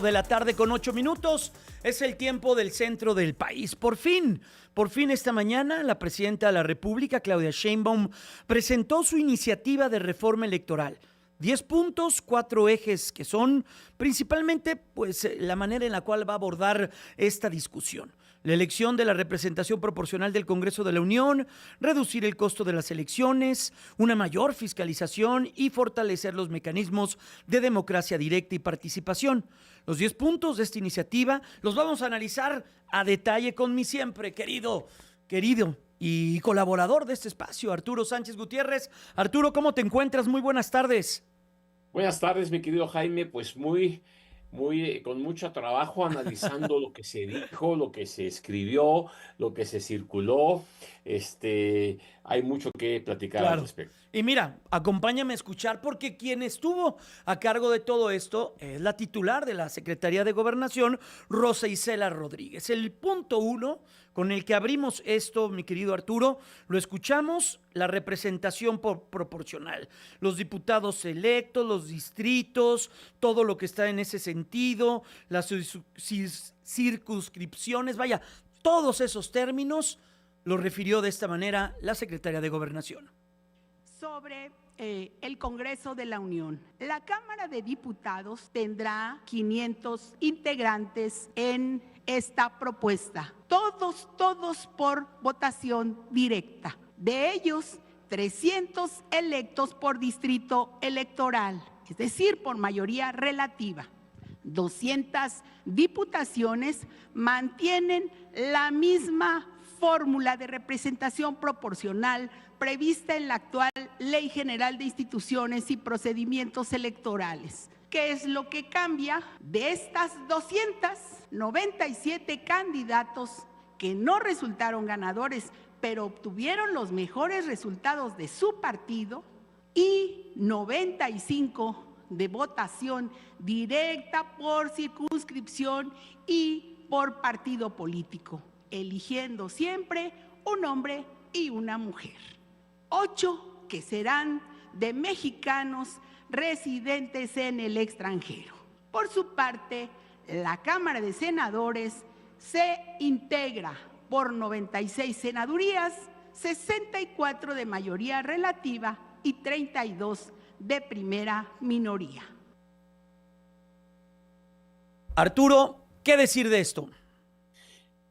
4:08 es el tiempo del centro del país. Por fin esta mañana la presidenta de la República, Claudia Sheinbaum, presentó su iniciativa de reforma electoral. 10 puntos, 4 ejes que son principalmente pues, la manera en la cual va a abordar esta discusión. La elección de la representación proporcional del Congreso de la Unión, reducir el costo de las elecciones, una mayor fiscalización y fortalecer los mecanismos de democracia directa y participación. Los 10 puntos de esta iniciativa los vamos a analizar a detalle con mi siempre querido y colaborador de este espacio, Arturo Sánchez Gutiérrez. Arturo, ¿cómo te encuentras? Muy buenas tardes. Buenas tardes, mi querido Jaime. Pues con mucho trabajo analizando lo que se dijo, lo que se escribió, lo que se circuló. Hay mucho que platicar al Claro. respecto. Y mira, acompáñame a escuchar porque quien estuvo a cargo de todo esto es la titular de la Secretaría de Gobernación, Rosa Isela Rodríguez. El punto 1 con el que abrimos esto, mi querido Arturo, lo escuchamos, la representación proporcional. Los diputados electos, los distritos, todo lo que está en ese sentido, las circunscripciones, vaya, todos esos términos lo refirió de esta manera la Secretaría de Gobernación. Sobre el Congreso de la Unión. La Cámara de Diputados tendrá 500 integrantes en esta propuesta. Todos por votación directa. De ellos, 300 electos por distrito electoral, es decir, por mayoría relativa. 200 diputaciones mantienen la misma fórmula de representación proporcional prevista en la actual Ley General de Instituciones y Procedimientos Electorales. ¿Qué es lo que cambia? De estas 297 candidatos que no resultaron ganadores, pero obtuvieron los mejores resultados de su partido, y 95 de votación directa por circunscripción y por partido político, eligiendo siempre un hombre y una mujer. 8 que serán de mexicanos residentes en el extranjero. Por su parte, la Cámara de Senadores se integra por 96 senadurías, 64 de mayoría relativa y 32 de primera minoría. Arturo, ¿qué decir de esto?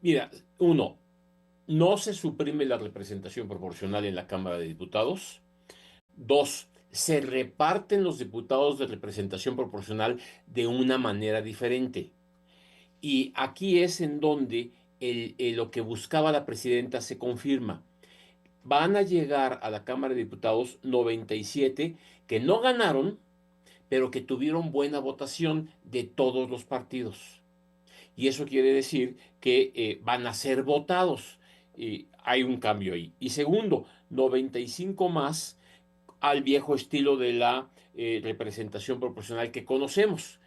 Mira, uno, no se suprime la representación proporcional en la Cámara de Diputados. 2, se reparten los diputados de representación proporcional de una manera diferente. Y aquí es en donde lo que buscaba la presidenta se confirma. Van a llegar a la Cámara de Diputados 97 que no ganaron, pero que tuvieron buena votación de todos los partidos. Y eso quiere decir que van a ser votados. Hay un cambio ahí. Y segundo, 95 más al viejo estilo de la representación proporcional que conocemos.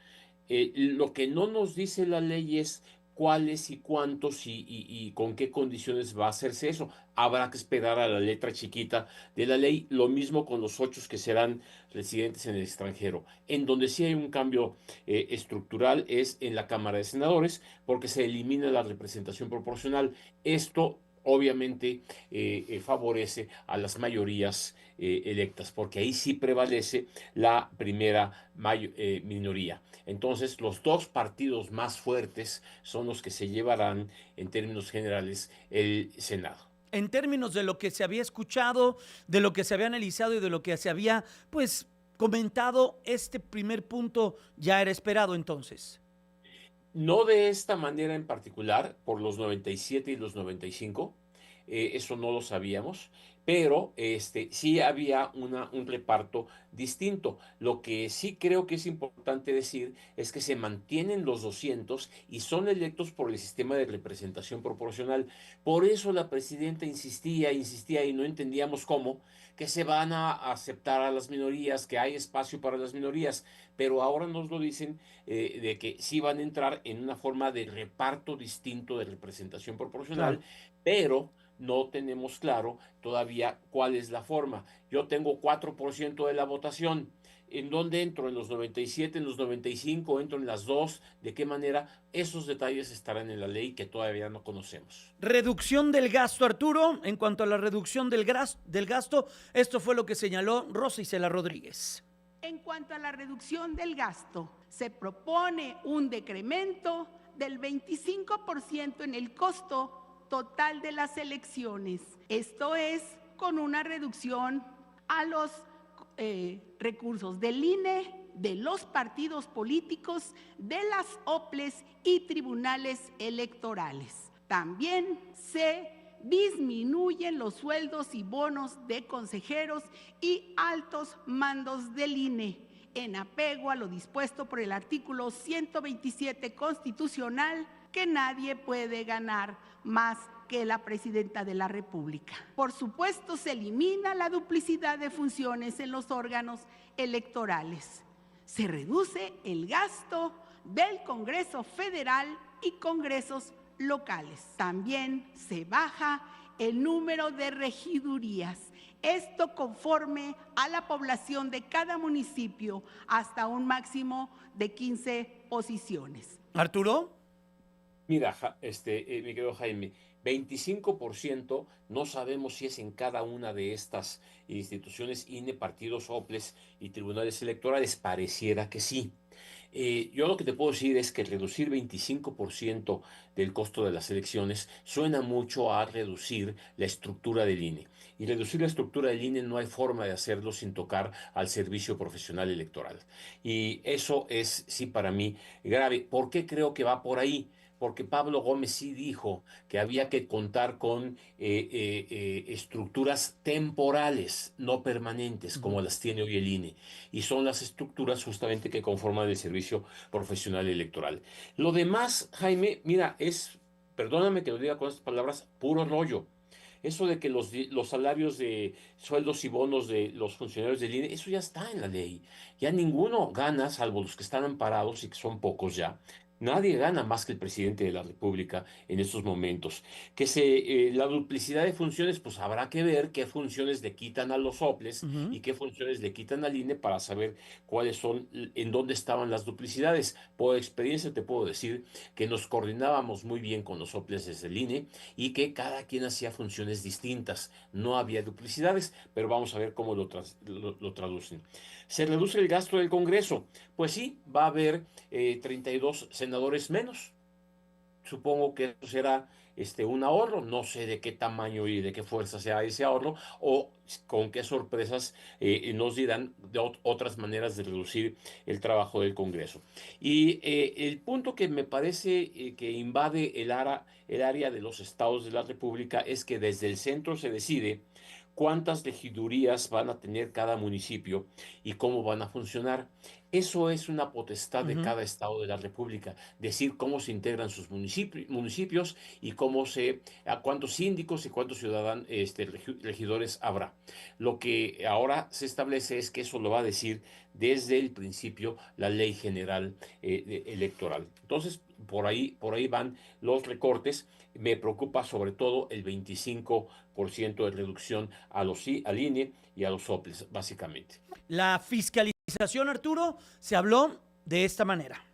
Lo que no nos dice la ley es cuáles y cuántos y con qué condiciones va a hacerse eso. Habrá que esperar a la letra chiquita de la ley. Lo mismo con los 8 que serán residentes en el extranjero. En donde sí hay un cambio estructural es en la Cámara de Senadores, porque se elimina la representación proporcional. Esto obviamente favorece a las mayorías electas, porque ahí sí prevalece la primera minoría. Entonces, los 2 partidos más fuertes son los que se llevarán, en términos generales, el Senado. En términos de lo que se había escuchado, de lo que se había analizado y de lo que se había, pues, comentado, este primer punto ya era esperado entonces. No de esta manera en particular, por los 97 y los 95, eso no lo sabíamos, pero sí había un reparto distinto. Lo que sí creo que es importante decir es que se mantienen los 200 y son electos por el sistema de representación proporcional. Por eso la presidenta insistía y no entendíamos cómo, que se van a aceptar a las minorías, que hay espacio para las minorías, pero ahora nos lo dicen de que sí van a entrar en una forma de reparto distinto de representación proporcional, Claro. pero no tenemos claro todavía cuál es la forma. Yo tengo 4% de la votación. ¿En dónde entro? ¿En los 97, en los 95? ¿Entro en las dos? ¿De qué manera? Esos detalles estarán en la ley que todavía no conocemos. Reducción del gasto, Arturo. En cuanto a la reducción del gasto, esto fue lo que señaló Rosa Isela Rodríguez. En cuanto a la reducción del gasto, se propone un decremento del 25% en el costo total de las elecciones. Esto es con una reducción a los recursos del INE, de los partidos políticos, de las OPLES y tribunales electorales. También se disminuyen los sueldos y bonos de consejeros y altos mandos del INE, en apego a lo dispuesto por el artículo 127 constitucional, que nadie puede ganar más que la presidenta de la República. Por supuesto, se elimina la duplicidad de funciones en los órganos electorales. Se reduce el gasto del Congreso Federal y congresos locales. También se baja el número de regidurías. Esto conforme a la población de cada municipio, hasta un máximo de 15 posiciones. Arturo. Mira, mi querido Jaime, 25% no sabemos si es en cada una de estas instituciones, INE, partidos, OPLES y tribunales electorales. Pareciera que sí. Yo lo que te puedo decir es que reducir 25% del costo de las elecciones suena mucho a reducir la estructura del INE. Y reducir la estructura del INE no hay forma de hacerlo sin tocar al servicio profesional electoral. Y eso es, sí, para mí grave. ¿Por qué creo que va por ahí? Porque Pablo Gómez sí dijo que había que contar con estructuras temporales, no permanentes, como las tiene hoy el INE. Y son las estructuras justamente que conforman el servicio profesional electoral. Lo demás, Jaime, mira, perdóname que lo diga con estas palabras, puro rollo. Eso de que los salarios de sueldos y bonos de los funcionarios del INE, eso ya está en la ley. Ya ninguno gana, salvo los que están amparados y que son pocos ya. Nadie gana más que el presidente de la República en estos momentos. La duplicidad de funciones, pues habrá que ver qué funciones le quitan a los OPLES y qué funciones le quitan al INE para saber cuáles son, en dónde estaban las duplicidades. Por experiencia te puedo decir que nos coordinábamos muy bien con los OPLES desde el INE y que cada quien hacía funciones distintas. No había duplicidades, pero vamos a ver cómo lo traducen. Se reduce el gasto del Congreso. Pues sí, va a haber 32 senadores menos. Supongo que eso será un ahorro. No sé de qué tamaño y de qué fuerza sea ese ahorro o con qué sorpresas nos dirán de otras maneras de reducir el trabajo del Congreso. Y el punto que me parece que invade el área de los estados de la República es que desde el centro se decide cuántas regidurías van a tener cada municipio y cómo van a funcionar. Eso es una potestad de cada estado de la República, decir cómo se integran sus municipios y a cuántos síndicos y cuántos ciudadanos, regidores habrá. Lo que ahora se establece es que eso lo va a decir desde el principio la Ley General Electoral. Entonces, por ahí van los recortes. Me preocupa sobre todo el 25% de reducción al INE y a los OPLES, básicamente. La fiscalización, Arturo, se habló de esta manera.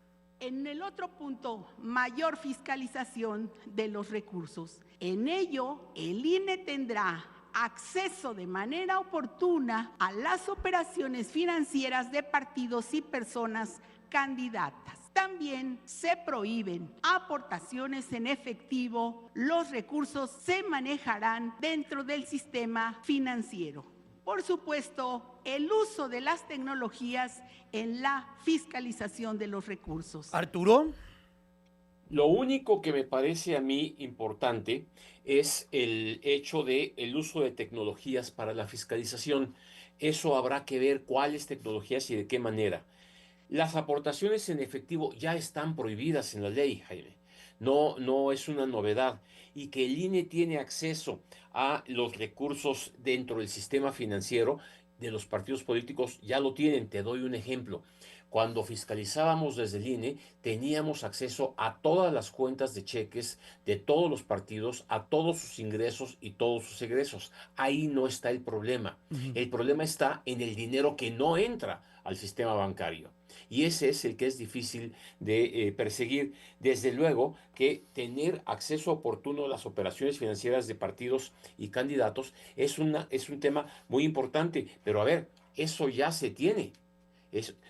En el otro punto, mayor fiscalización de los recursos. En ello, el INE tendrá acceso de manera oportuna a las operaciones financieras de partidos y personas candidatas. También se prohíben aportaciones en efectivo. Los recursos se manejarán dentro del sistema financiero. Por supuesto, el uso de las tecnologías en la fiscalización de los recursos. Arturo. Lo único que me parece a mí importante es el hecho de el uso de tecnologías para la fiscalización. Eso habrá que ver cuáles tecnologías y de qué manera. Las aportaciones en efectivo ya están prohibidas en la ley, Jaime. No es una novedad. Y que el INE tiene acceso a los recursos dentro del sistema financiero de los partidos políticos, ya lo tienen. Te doy un ejemplo. cuando fiscalizábamos desde el INE, teníamos acceso a todas las cuentas de cheques de todos los partidos, a todos sus ingresos y todos sus egresos. Ahí no está el problema. Ujú. El problema está en el dinero que no entra al sistema bancario. Y ese es el que es difícil de perseguir. Desde luego que tener acceso oportuno a las operaciones financieras de partidos y candidatos es un tema muy importante. Pero a ver, eso ya se tiene.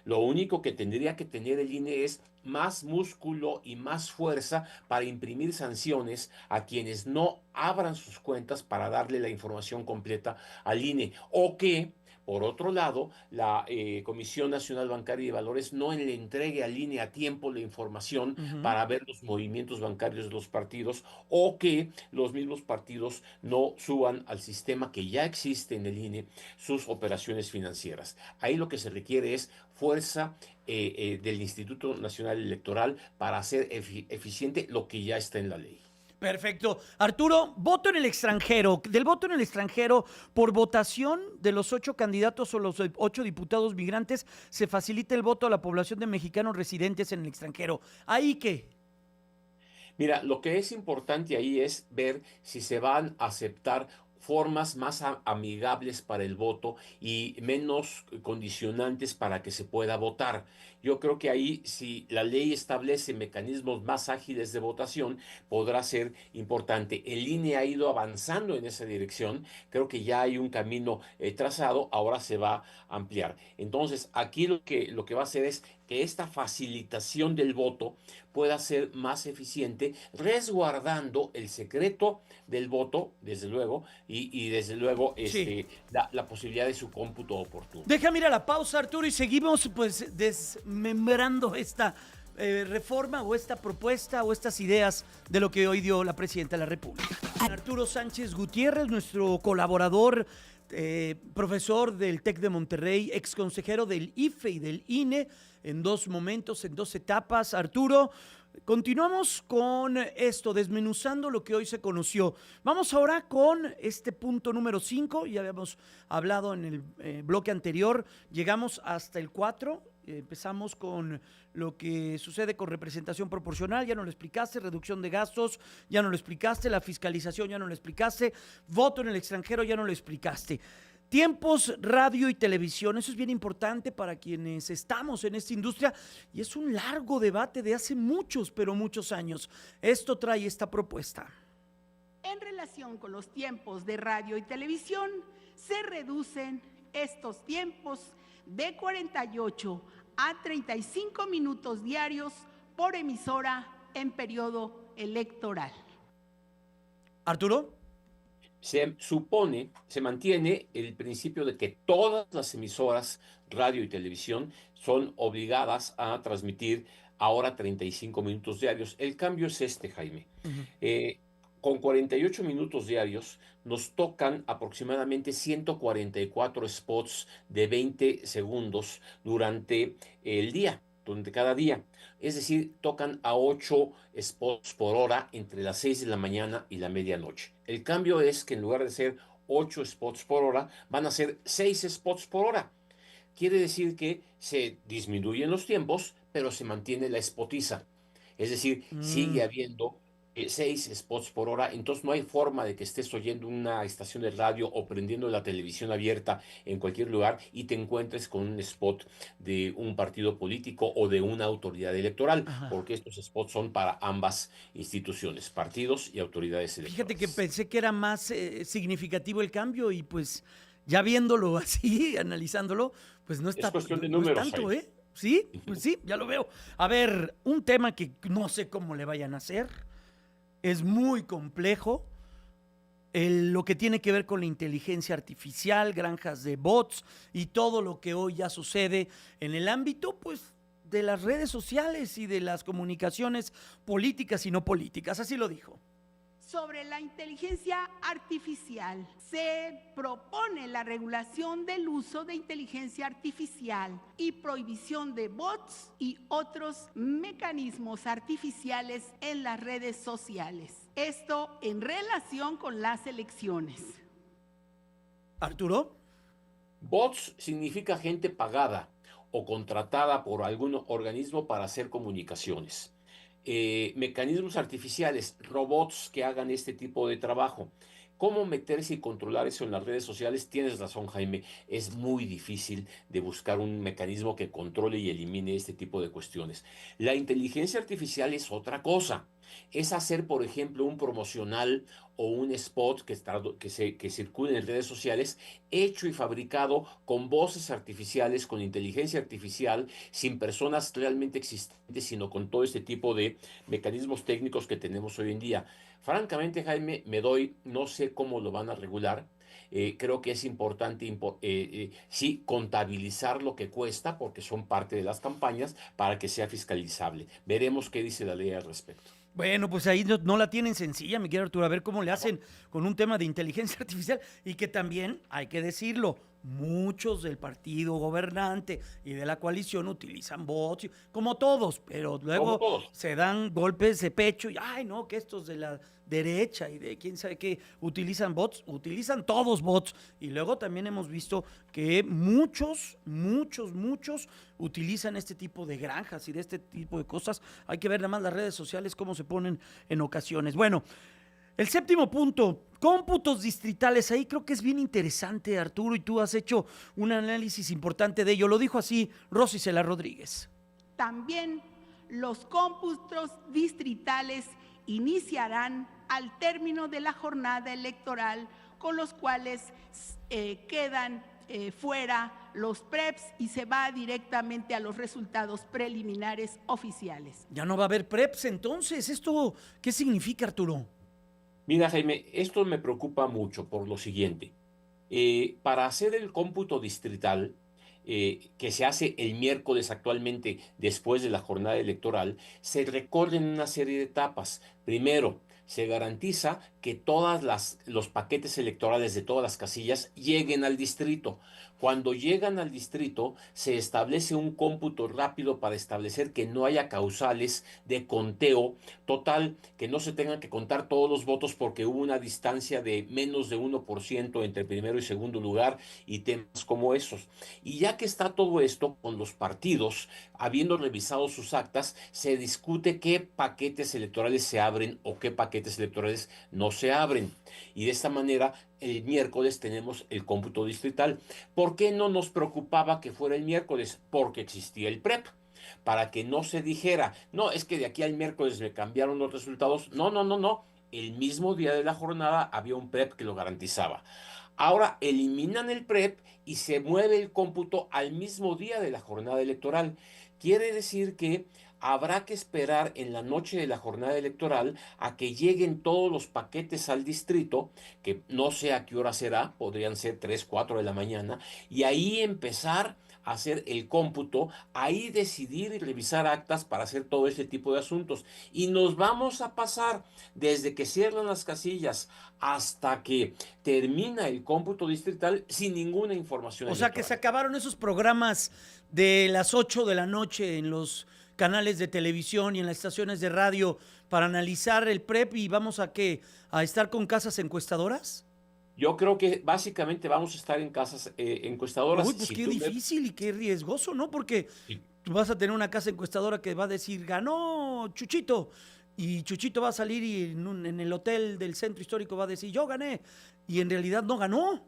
Lo único que tendría que tener el INE es más músculo y más fuerza para imprimir sanciones a quienes no abran sus cuentas para darle la información completa al INE, o que, por otro lado, la Comisión Nacional Bancaria y de Valores no le entregue al INE a tiempo la información Ujú. para ver los movimientos bancarios de los partidos, o que los mismos partidos no suban al sistema que ya existe en el INE sus operaciones financieras. Ahí lo que se requiere es fuerza del Instituto Nacional Electoral para hacer eficiente lo que ya está en la ley. Perfecto. Arturo, voto en el extranjero. Del voto en el extranjero, por votación de los 8 candidatos o los 8 diputados migrantes, se facilita el voto a la población de mexicanos residentes en el extranjero. ¿Ahí qué? Mira, lo que es importante ahí es ver si se van a aceptar formas más amigables para el voto y menos condicionantes para que se pueda votar. Yo creo que ahí, si la ley establece mecanismos más ágiles de votación, podrá ser importante. El INE ha ido avanzando en esa dirección. Creo que ya hay un camino trazado, ahora se va a ampliar. Entonces, aquí lo que va a hacer es que esta facilitación del voto pueda ser más eficiente, resguardando el secreto del voto, desde luego, y desde luego Sí. la posibilidad de su cómputo oportuno. Déjame ir a la pausa, Arturo, y seguimos pues desmembrando esta reforma o esta propuesta o estas ideas de lo que hoy dio la presidenta de la República. Arturo Sánchez Gutiérrez, nuestro colaborador, profesor del TEC de Monterrey, ex consejero del IFE y del INE, en 2 momentos, en 2 etapas. Arturo, continuamos con esto, desmenuzando lo que hoy se conoció. Vamos ahora con este punto número 5, ya habíamos hablado en el bloque anterior, llegamos hasta el 4, empezamos con lo que sucede con representación proporcional, ya no lo explicaste, reducción de gastos, ya no lo explicaste, la fiscalización ya no lo explicaste, voto en el extranjero ya no lo explicaste. Tiempos, radio y televisión, eso es bien importante para quienes estamos en esta industria y es un largo debate de hace muchos, pero muchos años. Esto trae esta propuesta. En relación con los tiempos de radio y televisión, se reducen estos tiempos de 48 a 35 minutos diarios por emisora en periodo electoral. Arturo. Se mantiene el principio de que todas las emisoras, radio y televisión, son obligadas a transmitir ahora 35 minutos diarios. El cambio es Jaime. Uh-huh. Con 48 minutos diarios nos tocan aproximadamente 144 spots de 20 segundos durante el día, durante cada día. Es decir, tocan a 8 spots por hora entre las 6 de la mañana y la medianoche. El cambio es que en lugar de ser 8 spots por hora, van a ser 6 spots por hora. Quiere decir que se disminuyen los tiempos, pero se mantiene la spotiza. Es decir, sigue habiendo 6 spots por hora, entonces no hay forma de que estés oyendo una estación de radio o prendiendo la televisión abierta en cualquier lugar y te encuentres con un spot de un partido político o de una autoridad electoral, porque estos spots son para ambas instituciones, partidos y autoridades electorales. Fíjate que pensé que era más significativo el cambio y pues ya viéndolo así, analizándolo, pues no está, es cuestión de no números, es tanto, ahí. ¿eh? Sí, pues sí, ya lo veo. A ver, un tema que no sé cómo le vayan a hacer. Es muy complejo lo que tiene que ver con la inteligencia artificial, granjas de bots y todo lo que hoy ya sucede en el ámbito, pues, de las redes sociales y de las comunicaciones políticas y no políticas. Así lo dijo. Sobre la inteligencia artificial, se propone la regulación del uso de inteligencia artificial y prohibición de bots y otros mecanismos artificiales en las redes sociales. Esto en relación con las elecciones. Arturo. Bots significa gente pagada o contratada por algún organismo para hacer comunicaciones. Mecanismos artificiales, robots que hagan este tipo de trabajo. ¿Cómo meterse y controlar eso en las redes sociales? Tienes razón, Jaime, es muy difícil de buscar un mecanismo que controle y elimine este tipo de cuestiones. La inteligencia artificial es otra cosa. Es hacer, por ejemplo, un promocional o un spot que circule en redes sociales hecho y fabricado con voces artificiales, con inteligencia artificial, sin personas realmente existentes, sino con todo este tipo de mecanismos técnicos que tenemos hoy en día. Francamente, Jaime, no sé cómo lo van a regular. Creo que es importante, sí, contabilizar lo que cuesta, porque son parte de las campañas, para que sea fiscalizable. Veremos qué dice la ley al respecto. Bueno, pues ahí no la tienen sencilla, mi querido Arturo, a ver cómo le hacen con un tema de inteligencia artificial y que también, hay que decirlo, muchos del partido gobernante y de la coalición utilizan bots, como todos, pero Como luego todos. se dan golpes de pecho y, ay, no, que estos de la derecha y de quién sabe qué utilizan bots, utilizan todos bots. Y luego también hemos visto que muchos utilizan este tipo de granjas y de este tipo de cosas. Hay que ver nada más las redes sociales cómo se ponen en ocasiones. Bueno, el séptimo punto, cómputos distritales. Ahí creo que es bien interesante, Arturo, y tú has hecho un análisis importante de ello. Lo dijo así Rosy Cela Rodríguez. También los cómputos distritales iniciarán al término de la jornada electoral, con los cuales quedan fuera los PREPs y se va directamente a los resultados preliminares oficiales. Ya no va a haber PREPs entonces. ¿Esto qué significa, Arturo? Mira, Jaime, esto me preocupa mucho por lo siguiente. Para hacer el cómputo distrital, que se hace el miércoles actualmente después de la jornada electoral, se recorren una serie de etapas. Primero, se garantiza que los paquetes electorales de todas las casillas lleguen al distrito. Cuando llegan al distrito, se establece un cómputo rápido para establecer que no haya causales de conteo total, que no se tengan que contar todos los votos porque hubo una distancia de menos de 1% entre primero y segundo lugar y temas como esos. Y ya que está todo esto con los partidos, habiendo revisado sus actas, se discute qué paquetes electorales se abren o qué paquetes electorales no se abren. Y de esta manera, el miércoles tenemos el cómputo distrital. ¿Por qué no nos preocupaba que fuera el miércoles? Porque existía el PREP. Para que no se dijera, no, es que de aquí al miércoles me cambiaron los resultados. No, no, no, no. El mismo día de la jornada había un PREP que lo garantizaba. Ahora eliminan el PREP y se mueve el cómputo al mismo día de la jornada electoral. Quiere decir que habrá que esperar en la noche de la jornada electoral a que lleguen todos los paquetes al distrito, que no sé a qué hora será, podrían ser 3, 4 de la mañana, y ahí empezar a hacer el cómputo, ahí decidir y revisar actas para hacer todo este tipo de asuntos. Y nos vamos a pasar desde que cierran las casillas hasta que termina el cómputo distrital sin ninguna información O sea que se electoral. acabaron esos programas de las 8 de la noche en los canales de televisión y en las estaciones de radio para analizar el PREP y vamos a estar con casas encuestadoras. Yo creo que básicamente vamos a estar en casas encuestadoras. Uy, pues qué difícil y qué riesgoso, ¿no? Porque Sí. tú vas a tener una casa encuestadora que va a decir, ganó Chuchito. Y Chuchito va a salir y en el hotel del centro histórico va a decir, yo gané. Y en realidad no ganó.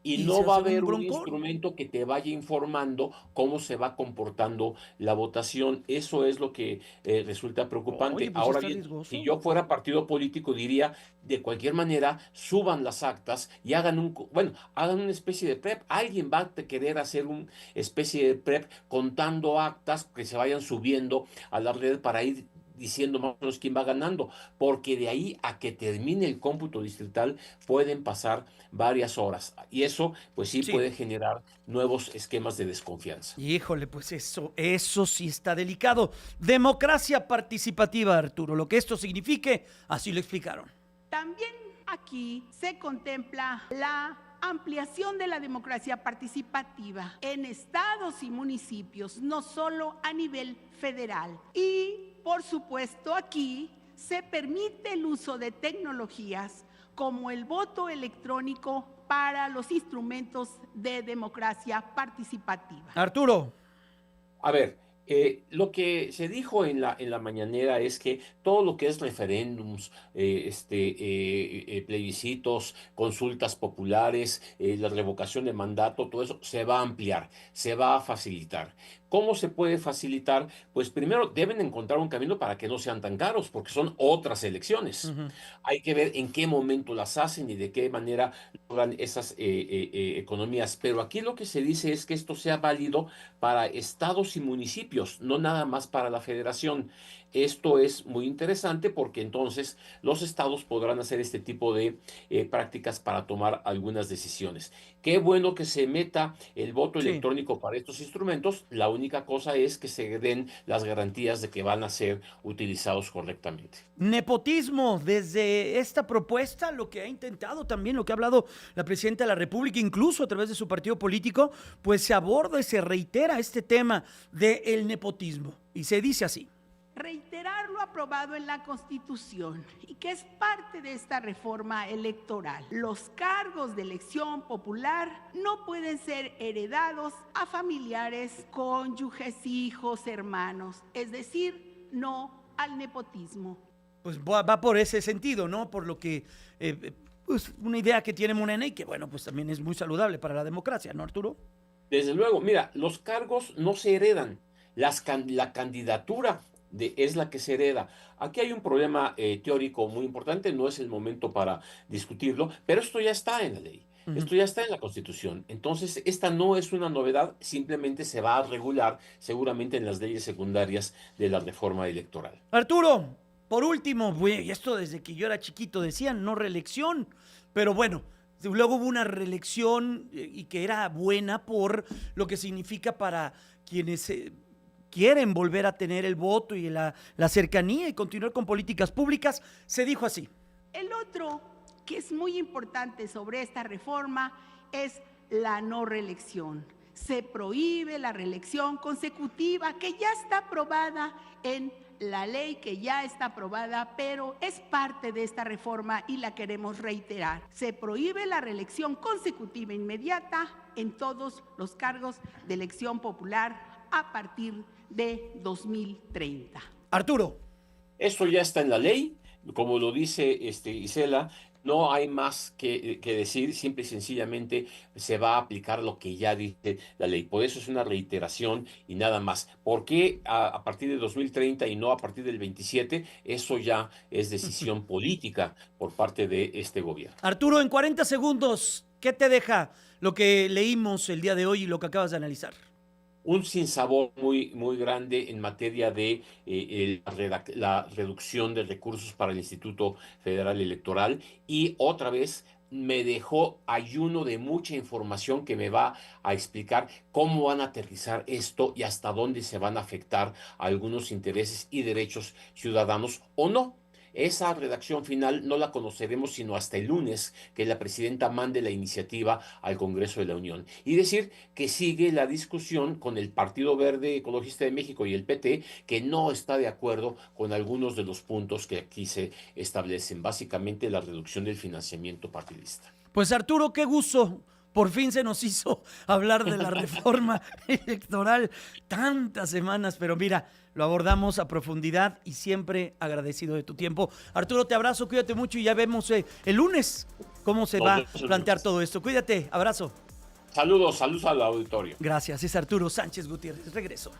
Y Y no se va a hace un haber un broncón. instrumento que te vaya informando cómo se va comportando la votación. Eso es lo que resulta Oye, preocupante. pues Ahora está bien, si riesgoso. yo fuera partido político, diría, de cualquier manera, suban las actas y hagan una especie de prep. Alguien va a querer hacer una especie de prep contando actas que se vayan subiendo a la red para ir diciendo más o menos quién va ganando, porque de ahí a que termine el cómputo distrital pueden pasar varias horas. Y eso, pues sí, Sí. puede generar nuevos esquemas de desconfianza. Híjole, pues eso sí está delicado. Democracia participativa, Arturo. Lo que esto signifique, así lo explicaron. También aquí se contempla la ampliación de la democracia participativa en estados y municipios, no solo a nivel federal. Y, por supuesto, aquí se permite el uso de tecnologías como el voto electrónico para los instrumentos de democracia participativa. Arturo. A ver, lo que se dijo en la mañanera es que todo lo que es referéndums, plebiscitos, consultas populares, la revocación de mandato, todo eso se va a ampliar, se va a facilitar. ¿Cómo se puede facilitar? Pues primero deben encontrar un camino para que no sean tan caros, porque son otras elecciones. Ujú. Hay que ver en qué momento las hacen y de qué manera logran esas economías. Pero aquí lo que se dice es que esto sea válido para estados y municipios, no nada más para la federación. Esto es muy interesante porque entonces los estados podrán hacer este tipo de prácticas para tomar algunas decisiones. Qué bueno que se meta el voto Sí. electrónico para estos instrumentos. La única cosa es que se den las garantías de que van a ser utilizados correctamente. Nepotismo, desde esta propuesta, lo que ha intentado también, lo que ha hablado la presidenta de la República, incluso a través de su partido político, pues se aborda y se reitera este tema del nepotismo. Y se dice así. Reiterar lo aprobado en la Constitución y que es parte de esta reforma electoral. Los cargos de elección popular no pueden ser heredados a familiares, cónyuges, hijos, hermanos, es decir, no al nepotismo. Pues va por ese sentido, ¿no? Por lo que, pues una idea que tiene Morena y que, bueno, pues también es muy saludable para la democracia, ¿no, Arturo? Desde luego, mira, los cargos no se heredan, la candidatura es la que se hereda. Aquí hay un problema teórico muy importante, no es el momento para discutirlo, pero esto ya está en la ley. Ujú. Esto ya está en la Constitución. Entonces, esta no es una novedad, simplemente se va a regular seguramente en las leyes secundarias de la reforma electoral. Arturo, por último, y esto desde que yo era chiquito decían no reelección, pero bueno, luego hubo una reelección y que era buena por lo que significa para quienes quieren volver a tener el voto y la cercanía y continuar con políticas públicas. Se dijo así. El otro que es muy importante sobre esta reforma es la no reelección. Se prohíbe la reelección consecutiva que ya está aprobada en la ley, que ya está aprobada, pero es parte de esta reforma y la queremos reiterar. Se prohíbe la reelección consecutiva inmediata en todos los cargos de elección popular a partir de 2030. Arturo. Esto ya está en la ley, como lo dice Isela, no hay más que decir, simple y sencillamente se va a aplicar lo que ya dice la ley. Por eso es una reiteración y nada más. ¿Por qué a partir de 2030 y no a partir del 27? Eso ya es decisión política por parte de este gobierno. Arturo, en 40 segundos, ¿qué te deja lo que leímos el día de hoy y lo que acabas de analizar? Un sinsabor muy grande en materia de la reducción de recursos para el Instituto Federal Electoral y otra vez me dejó ayuno de mucha información que me va a explicar cómo van a aterrizar esto y hasta dónde se van a afectar algunos intereses y derechos ciudadanos o no. Esa redacción final no la conoceremos sino hasta el lunes que la presidenta mande la iniciativa al Congreso de la Unión. Y decir que sigue la discusión con el Partido Verde Ecologista de México y el PT, que no está de acuerdo con algunos de los puntos que aquí se establecen. Básicamente la reducción del financiamiento partidista. Pues Arturo, qué gusto. Por fin se nos hizo hablar de la reforma electoral tantas semanas, pero mira, lo abordamos a profundidad y siempre agradecido de tu tiempo. Arturo, te abrazo, cuídate mucho y ya vemos el lunes cómo se va a plantear todo esto. Cuídate, abrazo. Saludos al auditorio. Gracias, es Arturo Sánchez Gutiérrez. Regreso.